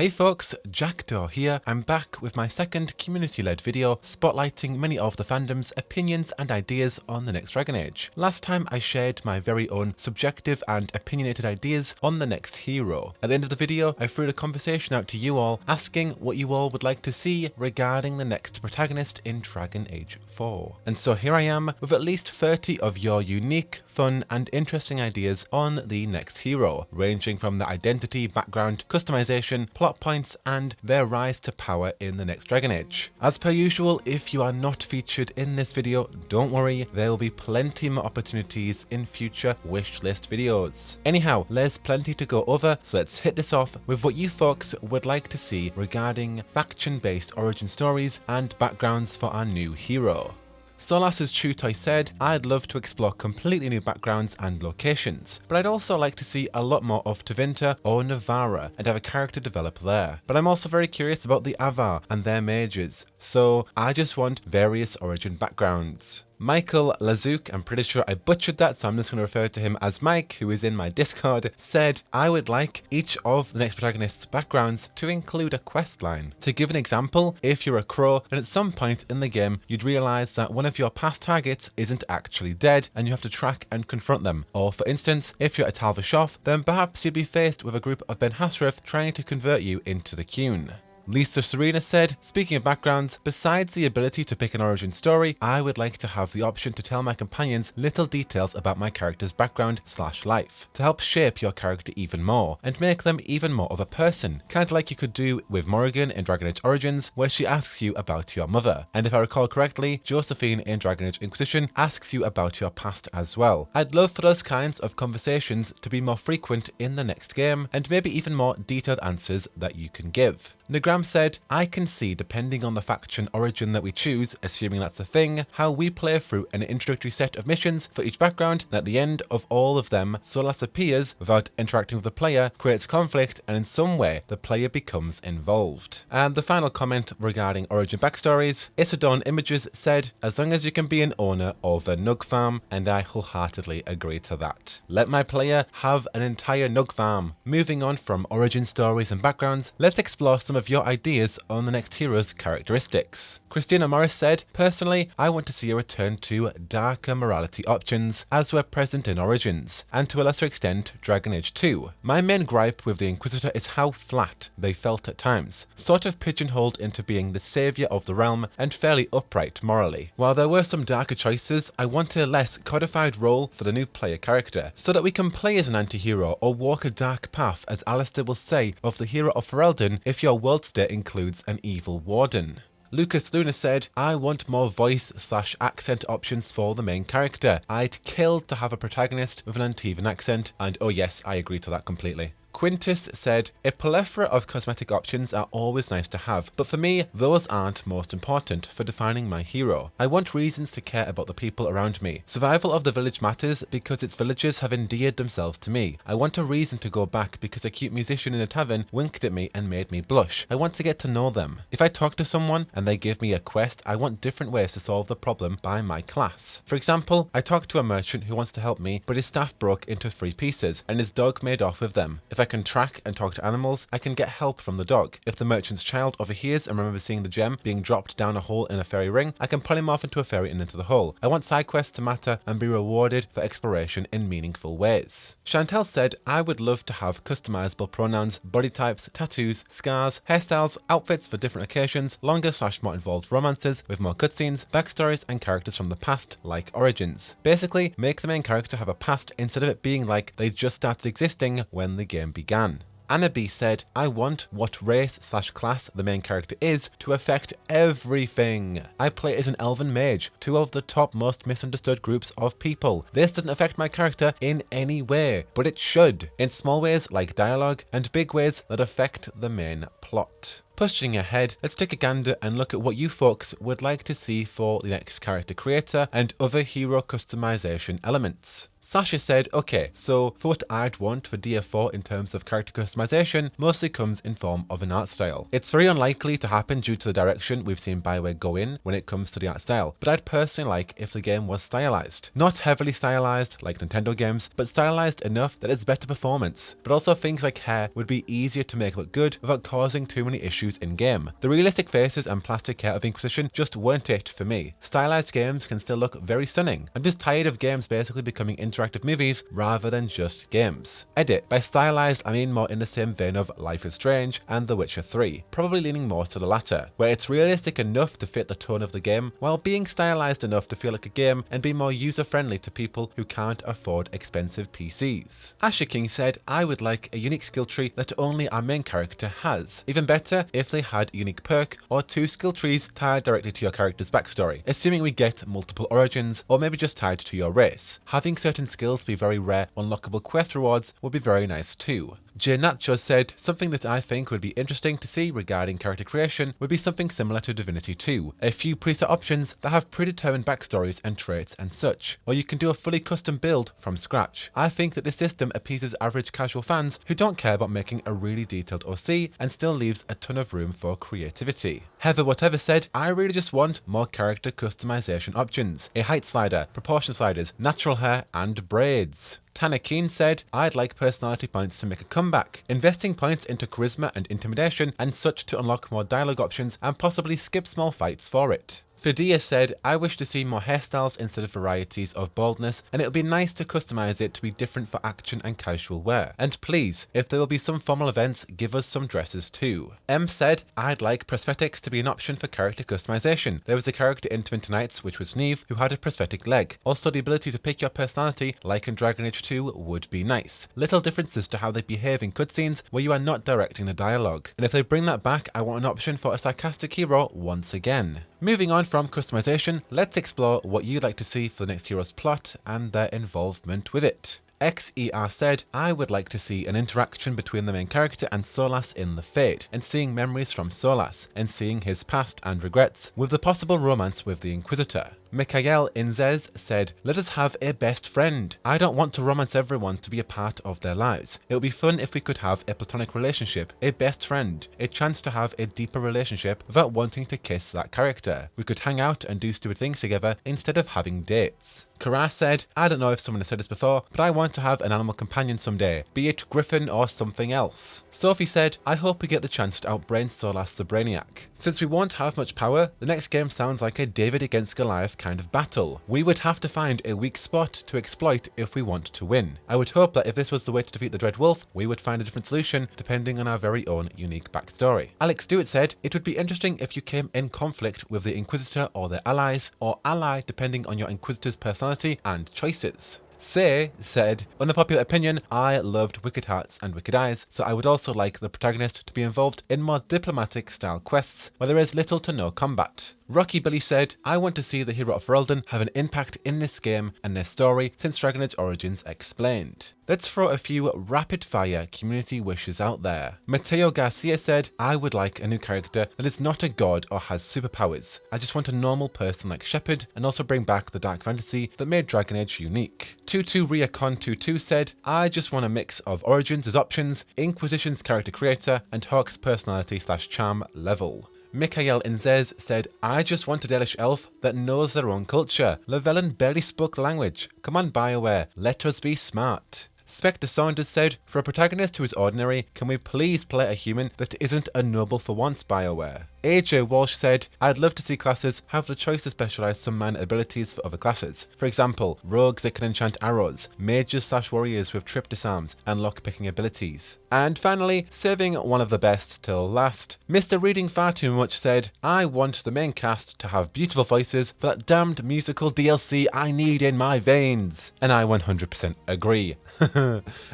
Hey folks, Jackdaw here. I'm back with my second community-led video spotlighting many of the fandom's opinions and ideas on the next Dragon Age. Last time I shared my very own subjective and opinionated ideas on the next hero. At the end of the video, I threw the conversation out to you all, asking what you all would like to see regarding the next protagonist in Dragon Age 4. And so here I am with at least 30 of your unique, fun and interesting ideas on the next hero, ranging from the identity, background, customization, plot points and their rise to power in the next Dragon Age. As per usual, if you are not featured in this video, don't worry, there will be plenty more opportunities in future wishlist videos. Anyhow, there's plenty to go over, so let's hit this off with what you folks would like to see regarding faction-based origin stories and backgrounds for our new hero. Solas's True Toy said, I'd love to explore completely new backgrounds and locations, but I'd also like to see a lot more of Tevinter or Navarra and have a character develop there. But I'm also very curious about the Avar and their mages, so I just want various origin backgrounds. Michael Lazouk, I'm pretty sure I butchered that, so I'm just going to refer to him as Mike, who is in my Discord, said, I would like each of the next protagonist's backgrounds to include a quest line. To give an example, if you're a crow, and at some point in the game, you'd realise that one of your past targets isn't actually dead, and you have to track and confront them. Or for instance, if you're a Tal Vashoth, then perhaps you'd be faced with a group of Ben Hasrith trying to convert you into the Qun. Lisa Serena said, speaking of backgrounds, besides the ability to pick an origin story, I would like to have the option to tell my companions little details about my character's background/life, to help shape your character even more, and make them even more of a person, kinda like you could do with Morrigan in Dragon Age Origins, where she asks you about your mother. And if I recall correctly, Josephine in Dragon Age Inquisition asks you about your past as well. I'd love for those kinds of conversations to be more frequent in the next game, and maybe even more detailed answers that you can give. Nagram said, I can see, depending on the faction origin that we choose, assuming that's a thing, how we play through an introductory set of missions for each background, and at the end of all of them, Solas appears without interacting with the player, creates conflict, and in some way, the player becomes involved. And the final comment regarding origin backstories, Isidorn Images said, as long as you can be an owner of a Nug farm, and I wholeheartedly agree to that. Let my player have an entire Nug farm. Moving on from origin stories and backgrounds, let's explore some of your ideas on the next hero's characteristics. Christina Morris said, personally, I want to see a return to darker morality options as were present in Origins, and to a lesser extent Dragon Age 2. My main gripe with the Inquisitor is how flat they felt at times, sort of pigeonholed into being the saviour of the realm and fairly upright morally. While there were some darker choices, I want a less codified role for the new player character, so that we can play as an anti-hero or walk a dark path, as Alistair will say of the hero of Ferelden if your world state includes an evil warden. Lucas Luna said, I want more voice/accent options for the main character. I'd kill to have a protagonist with an Antivan accent, and oh yes, I agree to that completely. Quintus said, a plethora of cosmetic options are always nice to have, but for me, those aren't most important for defining my hero. I want reasons to care about the people around me. Survival of the village matters because its villagers have endeared themselves to me. I want a reason to go back because a cute musician in a tavern winked at me and made me blush. I want to get to know them. If I talk to someone and they give me a quest, I want different ways to solve the problem by my class. For example, I talked to a merchant who wants to help me, but his staff broke into 3 pieces and his dog made off with them. If I can track and talk to animals, I can get help from the dog. If the merchant's child overhears and remembers seeing the gem being dropped down a hole in a fairy ring, I can polymorph into a fairy and into the hole. I want side quests to matter and be rewarded for exploration in meaningful ways. Chantel said, I would love to have customizable pronouns, body types, tattoos, scars, hairstyles, outfits for different occasions, longer/more involved romances with more cutscenes, backstories and characters from the past, like Origins. Basically, make the main character have a past instead of it being like they just started existing when the game began. Anna B said, I want what race/class the main character is to affect everything. I play as an elven mage, 2 of the top most misunderstood groups of people. This doesn't affect my character in any way, but it should, in small ways like dialogue and big ways that affect the main plot. Pushing ahead, let's take a gander and look at what you folks would like to see for the next character creator and other hero customization elements. Sasha said, okay, so for what I'd want for DF4 in terms of character customization mostly comes in form of an art style. It's very unlikely to happen due to the direction we've seen BioWare go in when it comes to the art style, but I'd personally like if the game was stylized. Not heavily stylized like Nintendo games, but stylized enough that it's better performance. But also things like hair would be easier to make look good without causing too many issues in game. The realistic faces and plastic hair of Inquisition just weren't it for me. Stylized games can still look very stunning. I'm just tired of games basically becoming interactive movies rather than just games. Edit. By stylized, I mean more in the same vein of Life is Strange and The Witcher 3, probably leaning more to the latter, where it's realistic enough to fit the tone of the game while being stylized enough to feel like a game and be more user-friendly to people who can't afford expensive PCs. Asher King said, I would like a unique skill tree that only our main character has. Even better if they had a unique perk or 2 skill trees tied directly to your character's backstory, assuming we get multiple origins or maybe just tied to your race. Having certain skills be very rare unlockable quest rewards would be very nice too. Jay Nacho said, something that I think would be interesting to see regarding character creation would be something similar to Divinity 2. A few preset options that have predetermined backstories and traits and such, or you can do a fully custom build from scratch. I think that this system appeases average casual fans who don't care about making a really detailed OC and still leaves a ton of room for creativity. Heather Whatever said, I really just want more character customization options, a height slider, proportion sliders, natural hair and braids. Tanner Keane said, I'd like personality points to make a comeback, investing points into charisma and intimidation and such to unlock more dialogue options and possibly skip small fights for it. Fidia said, I wish to see more hairstyles instead of varieties of baldness, and it would be nice to customize it to be different for action and casual wear. And please, if there will be some formal events, give us some dresses too. M said, I'd like prosthetics to be an option for character customization. There was a character in Twin Nights, which was Neve, who had a prosthetic leg. Also, the ability to pick your personality, like in Dragon Age 2, would be nice. Little differences to how they behave in cutscenes where you are not directing the dialogue. And if they bring that back, I want an option for a sarcastic hero once again. Moving on from customization, let's explore what you'd like to see for the next hero's plot and their involvement with it. XER said, I would like to see an interaction between the main character and Solas in the Fate, and seeing memories from Solas, and seeing his past and regrets, with the possible romance with the Inquisitor. Mikhail Inzez said, let us have a best friend. I don't want to romance everyone to be a part of their lives. It would be fun if we could have a platonic relationship, a best friend, a chance to have a deeper relationship without wanting to kiss that character. We could hang out and do stupid things together instead of having dates. Kara said, I don't know if someone has said this before, but I want to have an animal companion someday, be it Griffin or something else. Sophie said, I hope we get the chance to outbrain Solas the Brainiac. Since we won't have much power, the next game sounds like a David against Goliath kind of battle. We would have to find a weak spot to exploit if we want to win. I would hope that if this was the way to defeat the Dread Wolf, we would find a different solution depending on our very own unique backstory. Alex Stewart said, it would be interesting if you came in conflict with the Inquisitor or their allies, or ally depending on your Inquisitor's personality and choices. Say said, unpopular opinion, I loved Wicked Hearts and Wicked Eyes, so I would also like the protagonist to be involved in more diplomatic style quests where there is little to no combat. Rocky Billy said, I want to see the hero of Ferelden have an impact in this game and their story since Dragon Age Origins explained. Let's throw a few rapid fire community wishes out there. Mateo Garcia said, I would like a new character that is not a god or has superpowers. I just want a normal person like Shepard, and also bring back the dark fantasy that made Dragon Age unique. 22RiaCon22 said, I just want a mix of Origins as options, Inquisition's character creator, and Hawk's personality/charm level. Mikhail Inzez said, I just want a Dalish elf that knows their own culture. Llewellyn barely spoke the language. Come on BioWare, let us be smart. Spectre Saunders said, for a protagonist who is ordinary, can we please play a human that isn't a noble for once BioWare? AJ Walsh said, I'd love to see classes have the choice to specialise some minor abilities for other classes. For example, rogues that can enchant arrows, mages/warriors with trip disarms and lock-picking abilities. And finally, saving one of the best till last, Mr. Reading Far Too Much said, I want the main cast to have beautiful voices for that damned musical DLC I need in my veins. And I 100% agree.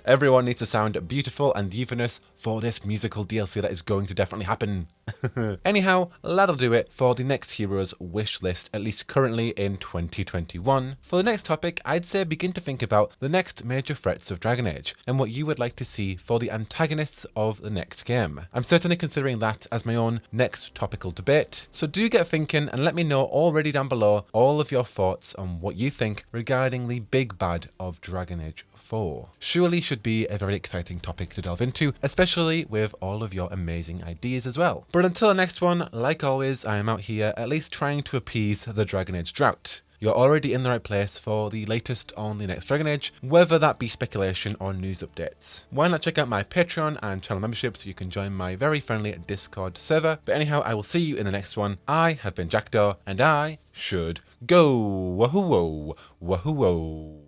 Everyone needs to sound beautiful and euphonous for this musical DLC that is going to definitely happen. anyhow, that'll do it for the next heroes wish list, at least currently in 2021. For the next topic, I'd say begin to think about the next major threats of Dragon Age and what you would like to see for the antagonists of the next game. I'm certainly considering that as my own next topical debate, so do get thinking and let me know already down below all of your thoughts on what you think regarding the big bad of Dragon Age 4. Surely should be a very exciting topic to delve into, especially with all of your amazing ideas as well. But until the next one, like always, I am out here at least trying to appease the Dragon Age drought. You're already in the right place for the latest on the next Dragon Age, whether that be speculation or news updates. Why not check out my Patreon and channel membership so you can join my very friendly Discord server. But anyhow, I will see you in the next one. I have been Jackdaw, and I should go. Wahoo-oh, wahoo-oh.